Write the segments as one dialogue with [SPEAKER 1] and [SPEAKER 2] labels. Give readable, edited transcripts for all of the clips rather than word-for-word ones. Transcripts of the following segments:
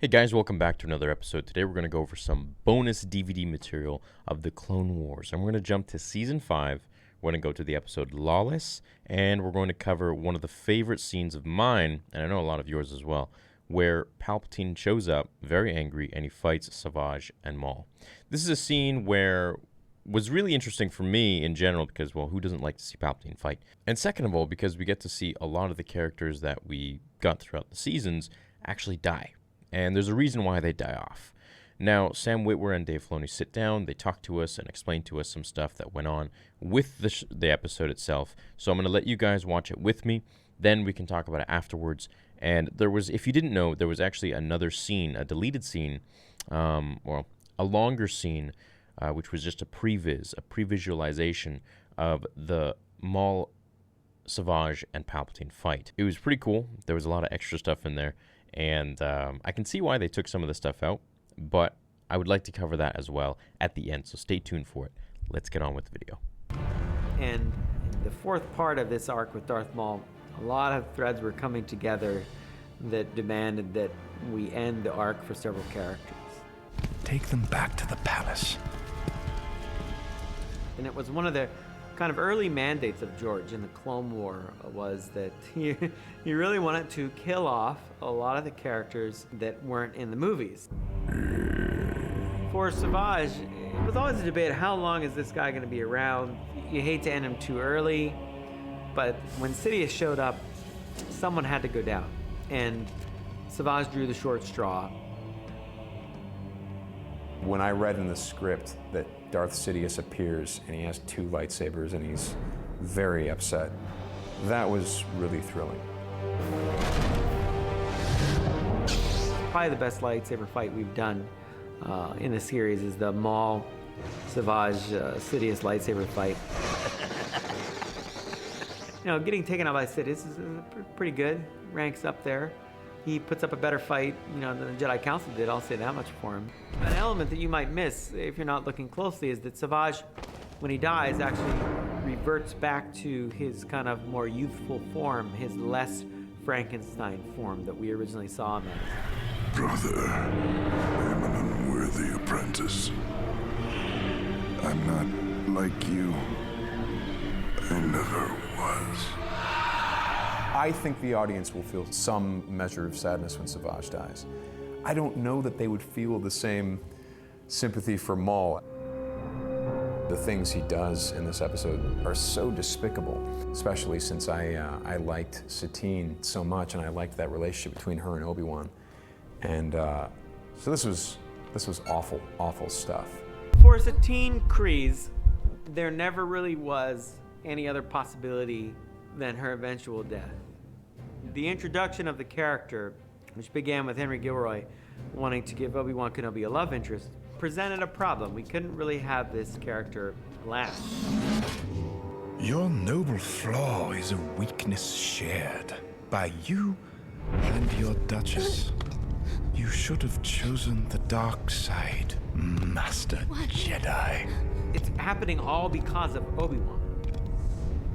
[SPEAKER 1] Hey guys, welcome back to another episode. Today we're going to go over some bonus DVD material of the Clone Wars. And we're going to jump to Season 5. We're going to go to the episode Lawless. And we're going to cover one of the favorite scenes of mine, and I know a lot of yours as well, where Palpatine shows up very angry and he fights Savage and Maul. This is a scene where was really interesting for me in general because, well, who doesn't like to see Palpatine fight? And second of all, because we get to see a lot of the characters that we got throughout the seasons actually die. And there's a reason why they die off. Now, Sam Witwer and Dave Filoni sit down, they talk to us and explain to us some stuff that went on with the episode itself. So I'm going to let you guys watch it with me, then we can talk about it afterwards. And there was, if you didn't know, there was actually another scene, a deleted scene, well, a longer scene, which was just a pre-visualization of the Maul, Savage, and Palpatine fight. It was pretty cool. There was a lot of extra stuff in there. And I can see why they took some of the stuff out, but I would like to cover that as well at the end, so stay tuned for it. Let's get on with the video.
[SPEAKER 2] And the fourth part of this arc with Darth Maul, a lot of threads were coming together that demanded that we end the arc for several characters.
[SPEAKER 3] Take them back to the palace.
[SPEAKER 2] And it was one of the kind of early mandates of George in the Clone War was that he really wanted to kill off a lot of the characters that weren't in the movies. For Savage, it was always a debate, how long is this guy going to be around? You hate to end him too early, but when Sidious showed up, someone had to go down, and Savage drew the short straw.
[SPEAKER 4] When I read in the script that Darth Sidious appears and he has two lightsabers and he's very upset, that was really thrilling.
[SPEAKER 2] Probably the best lightsaber fight we've done in the series is the Maul, Savage, Sidious lightsaber fight. You know, getting taken out by Sidious is pretty good, ranks up there. He puts up a better fight, you know, than the Jedi Council did, I'll say that much for him. An element that you might miss if you're not looking closely is that Savage, when he dies, actually reverts back to his kind of more youthful form, his less Frankenstein form that we originally saw him as.
[SPEAKER 3] Brother, I am an unworthy apprentice. I'm not like you. I never was.
[SPEAKER 4] I think the audience will feel some measure of sadness when Savage dies. I don't know that they would feel the same sympathy for Maul. The things he does in this episode are so despicable, especially since I liked Satine so much and I liked that relationship between her and Obi-Wan. And so this was awful, awful stuff.
[SPEAKER 2] For Satine Kryze, there never really was any other possibility than her eventual death. The introduction of the character, which began with Henry Gilroy wanting to give Obi-Wan Kenobi a love interest, presented a problem. We couldn't really have this character last.
[SPEAKER 3] Your noble flaw is a weakness shared by you and your Duchess. You should have chosen the dark side, Master Jedi.
[SPEAKER 2] It's happening all because of Obi-Wan.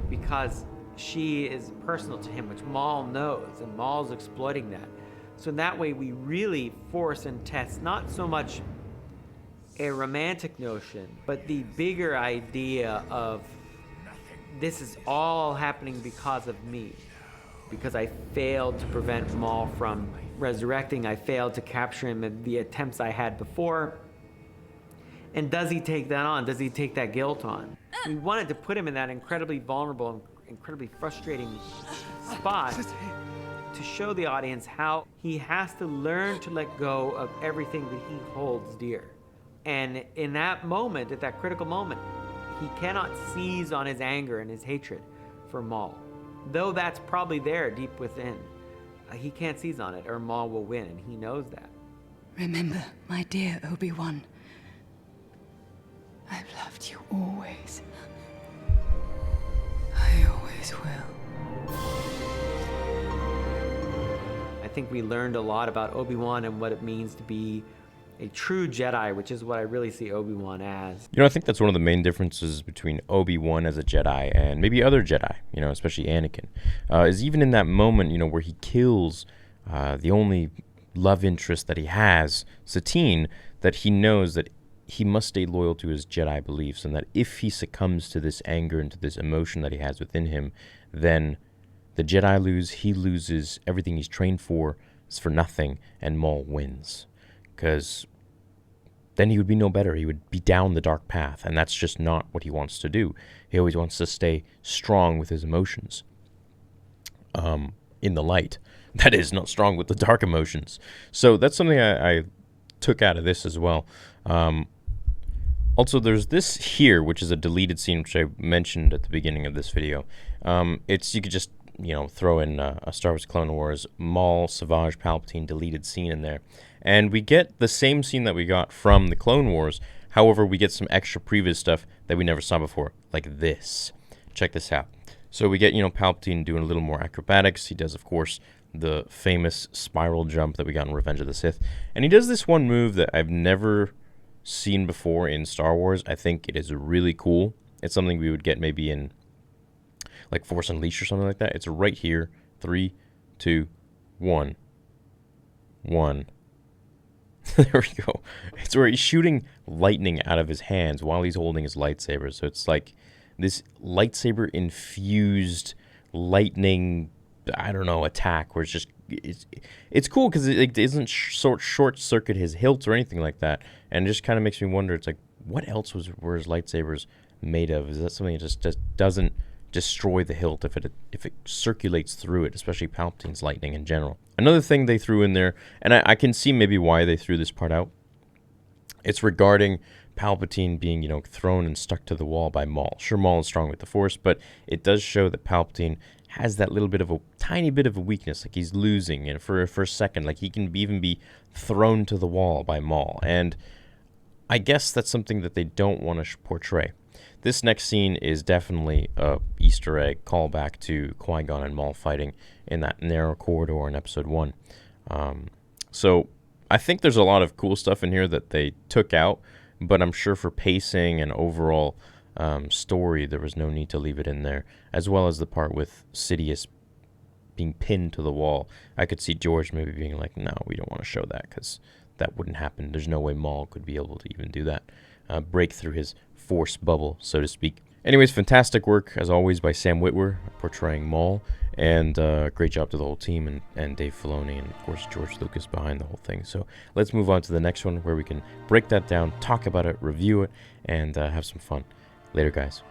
[SPEAKER 2] Because she is personal to him, which Maul knows, and Maul's exploiting that. So in that way, we really force and test not so much a romantic notion, but the bigger idea of this is all happening because of me. Because I failed to prevent Maul from resurrecting, I failed to capture him in the attempts I had before. And does he take that on? Does he take that guilt on? We wanted to put him in that incredibly vulnerable and incredibly frustrating spot to show the audience how he has to learn to let go of everything that he holds dear. And in that moment, at that critical moment, he cannot seize on his anger and his hatred for Maul. Though that's probably there deep within, he can't seize on it or Maul will win, and he knows that.
[SPEAKER 5] Remember, my dear Obi-Wan, I've loved you always. I always will.
[SPEAKER 2] I think we learned a lot about Obi-Wan and what it means to be a true Jedi, which is what I really see Obi-Wan as.
[SPEAKER 1] You know, I think that's one of the main differences between Obi-Wan as a Jedi and maybe other Jedi, you know, especially Anakin, is even in that moment, you know, where he kills the only love interest that he has, Satine, that he knows that he must stay loyal to his Jedi beliefs, and that if he succumbs to this anger and to this emotion that he has within him, then the Jedi lose, he loses, everything he's trained for is for nothing, and Maul wins. Because then he would be no better. He would be down the dark path, and that's just not what he wants to do. He always wants to stay strong with his emotions. In the light. That is, not strong with the dark emotions. So that's something I took out of this as well. Also, there's this here, which is a deleted scene, which I mentioned at the beginning of this video. You could just, throw in a Star Wars Clone Wars Maul, Savage, Palpatine deleted scene in there. And we get the same scene that we got from the Clone Wars. However, we get some extra previous stuff that we never saw before, like this. Check this out. So we get, Palpatine doing a little more acrobatics. He does, of course, the famous spiral jump that we got in Revenge of the Sith. And he does this one move that I've never seen before in Star Wars. I think it is really cool. It's something we would get maybe in like Force Unleashed or something like that. It's right here. 3, 2, 1. 1. There we go. It's where he's shooting lightning out of his hands while he's holding his lightsaber. So it's like this lightsaber infused lightning, I don't know, attack where it's just it's cool because it doesn't short circuit his hilt or anything like that, and it just kind of makes me wonder. It's like, what else were his lightsabers made of? Is that something that just doesn't destroy the hilt if it circulates through it, especially Palpatine's lightning in general? Another thing they threw in there, and I can see maybe why they threw this part out. It's regarding Palpatine being, thrown and stuck to the wall by Maul. Sure, Maul is strong with the Force, but it does show that Palpatine has that little bit of a tiny bit of a weakness, like he's losing, and for a second, like he can even be thrown to the wall by Maul. And I guess that's something that they don't want to portray. This next scene is definitely a Easter egg callback to Qui-Gon and Maul fighting in that narrow corridor in Episode 1. So I think there's a lot of cool stuff in here that they took out, but I'm sure for pacing and overall story, there was no need to leave it in there, as well as the part with Sidious being pinned to the wall. I could see George maybe being like, no, we don't want to show that because that wouldn't happen. There's no way Maul could be able to even do that. Break through his Force bubble, so to speak. Anyways, fantastic work, as always, by Sam Witwer portraying Maul, and great job to the whole team and Dave Filoni and, of course, George Lucas behind the whole thing. So let's move on to the next one where we can break that down, talk about it, review it, and have some fun. Later, guys.